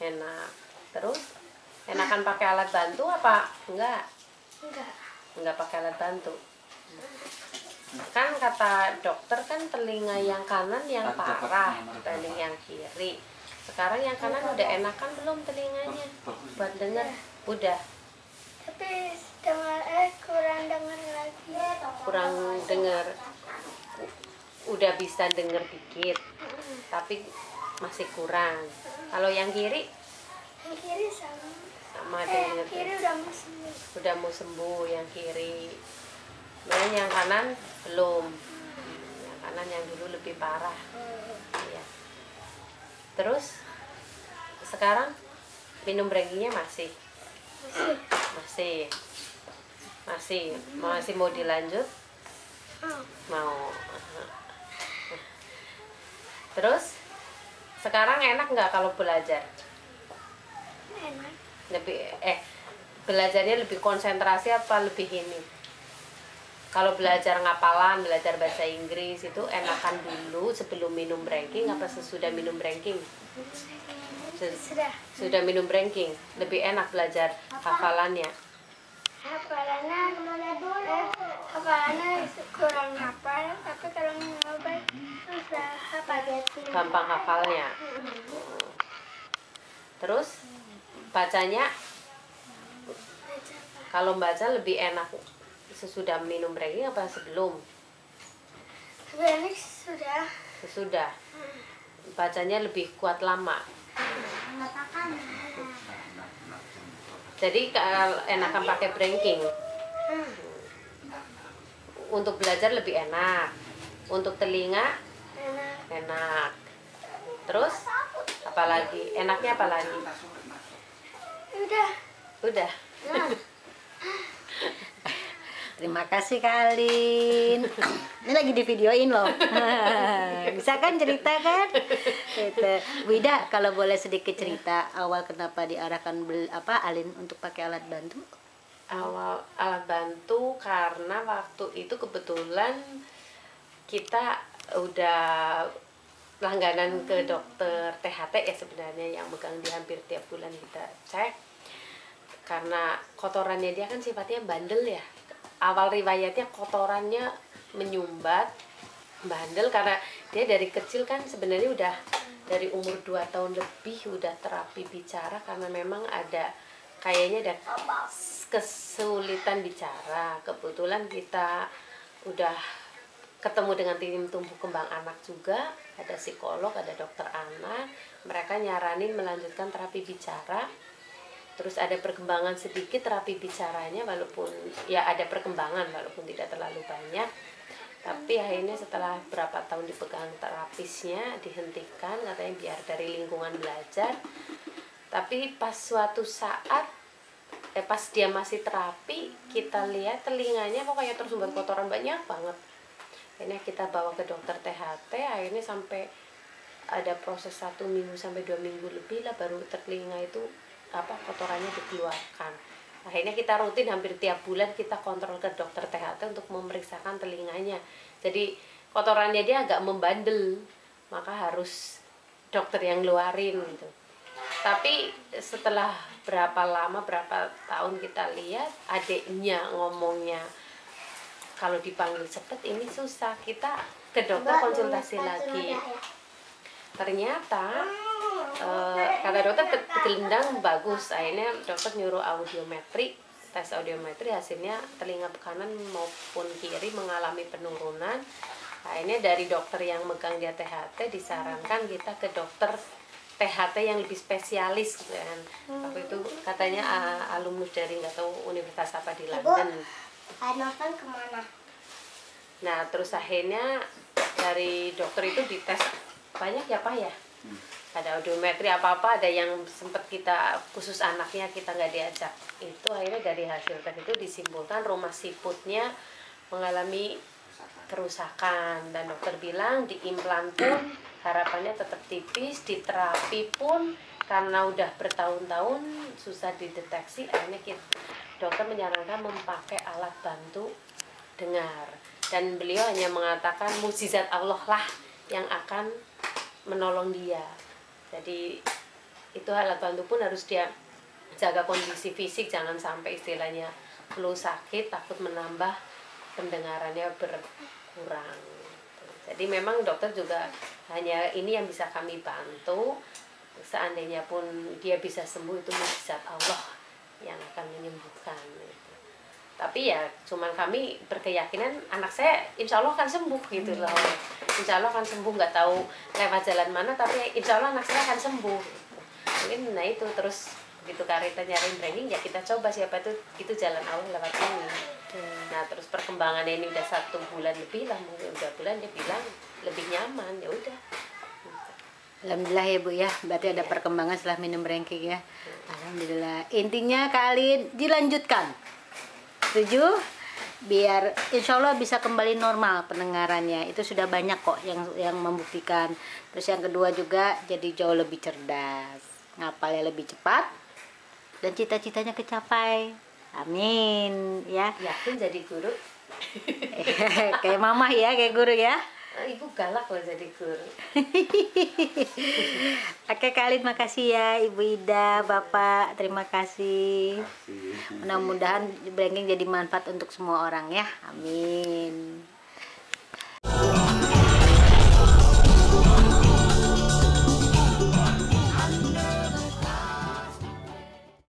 Enak. Terus enakan pakai alat bantu apa enggak? Enggak pakai alat bantu. Kan kata dokter kan telinga yang kanan yang parah dibanding yang kiri. Sekarang yang kanan udah enakan belum telinganya buat dengar? Udah. Tapi kurang dengar lagi. Kurang dengar. Udah bisa dengar dikit. Tapi masih kurang. Kalau yang kiri? Yang kiri sama. Yang kiri udah mau sembuh. Udah mau sembuh yang kiri. Dan yang kanan belum. Yang kanan yang dulu lebih parah. Ya. Terus sekarang minum branginya masih mau dilanjut? Mau. Terus sekarang enak nggak kalau belajar? Enak. Belajarnya lebih konsentrasi apa lebih ini? Kalau belajar ngapalan, belajar bahasa Inggris itu enakan dulu sebelum minum branking apa sesudah minum branking? Sudah minum branking, lebih enak belajar hafalannya. Hafalannya kurang hafal, tapi kalau ngobrol udah hafal. Gampang hafalnya. Terus bacanya, kalau baca lebih enak sesudah minum branking apa sebelum? Sesudah. Bacanya lebih kuat lama. Jadi enakan pakai branking. Untuk belajar lebih enak. Untuk telinga enak. Terus apalagi? Enaknya apalagi? Udah. Terima kasih Kak Alin. Ini lagi di videoin loh. Bisa kan cerita kan? Gitu. Wida, kalau boleh sedikit cerita awal kenapa diarahkan Alin untuk pakai alat bantu? Awal alat bantu karena waktu itu kebetulan kita udah langganan ke dokter THT ya sebenarnya yang megang dia hampir tiap bulan kita cek. Karena kotorannya dia kan sifatnya bandel ya. Awal riwayatnya kotorannya menyumbat, bandel karena dia dari kecil kan sebenarnya udah dari umur 2 tahun lebih udah terapi bicara karena memang ada kayaknya ada kesulitan bicara. Kebetulan kita udah ketemu dengan tim tumbuh kembang anak juga, ada psikolog, ada dokter anak, mereka nyaranin melanjutkan terapi bicara. Terus ada perkembangan sedikit terapi bicaranya walaupun ya ada perkembangan walaupun tidak terlalu banyak. Tapi akhirnya setelah berapa tahun dipegang terapisnya dihentikan katanya biar dari lingkungan belajar. Tapi pas suatu saat pas dia masih terapi kita lihat telinganya kok kayak tersumbat kotoran banyak banget. Akhirnya kita bawa ke dokter THT, akhirnya sampai ada proses 1 minggu sampai 2 minggu lebih lah baru telinga itu kotorannya dikeluarkan. Akhirnya kita rutin hampir tiap bulan kita kontrol ke dokter THT untuk memeriksakan telinganya. Jadi kotorannya dia agak membandel, maka harus dokter yang ngeluarin gitu. Tapi setelah berapa tahun kita lihat adiknya ngomongnya kalau dipanggil cepet ini susah, kita ke dokter konsultasi lagi. Ternyata kata dokter gelendang bagus, akhirnya dokter nyuruh audiometri, tes audiometri hasilnya telinga kanan maupun kiri mengalami penurunan. Akhirnya dari dokter yang megang dia THT disarankan kita ke dokter THT yang lebih spesialis gitu kan. Waktu itu katanya alumnus dari nggak tahu universitas apa di London. Nonton kemana? Nah terus akhirnya dari dokter itu dites banyak ya Pak ya. Ada audiometri apa-apa, ada yang sempat kita khusus anaknya kita nggak diajak. Itu akhirnya dari hasil tes itu disimpulkan rumah siputnya mengalami kerusakan dan dokter bilang diimplan pun harapannya tetap tipis, diterapi pun karena udah bertahun-tahun susah dideteksi, akhirnya dokter menyarankan memakai alat bantu dengar dan beliau hanya mengatakan mukjizat Allah lah yang akan menolong dia. Jadi itu alat bantu pun harus dia jaga kondisi fisik, jangan sampai istilahnya flu sakit takut menambah pendengarannya berkurang. Jadi memang dokter juga hanya ini yang bisa kami bantu. Seandainya pun dia bisa sembuh, itu mukjizat Allah yang akan menyembuhkan gitu. Tapi ya cuman kami berkeyakinan anak saya insya Allah akan sembuh gitu loh. Insya Allah akan sembuh, nggak tahu lewat jalan mana, tapi insya Allah anak saya akan sembuh gitu. Mungkin nah itu terus begitu Karita nyariin training ya kita coba siapa itu jalan Allah lewat ini. Nah terus perkembangannya ini udah 1 bulan lebih lah, mungkin udah bulan dia bilang lebih nyaman, ya udah. Alhamdulillah ya Bu ya, berarti ada perkembangan setelah minum Brengking ya. Alhamdulillah. Intinya kalian dilanjutkan, setuju? Biar insya Allah bisa kembali normal pendengarannya. Itu sudah banyak kok yang membuktikan. Terus yang kedua juga jadi jauh lebih cerdas, ngapalnya lebih cepat, dan cita-citanya kecapai. Amin ya. Yakin jadi guru? Kayak mama ya, kayak guru ya. Ibu galak loh jadi guru. Oke Khalid, makasih ya Ibu Ida, Bapak, terima kasih. Mudah-mudahan Brengking jadi manfaat untuk semua orang ya. Amin.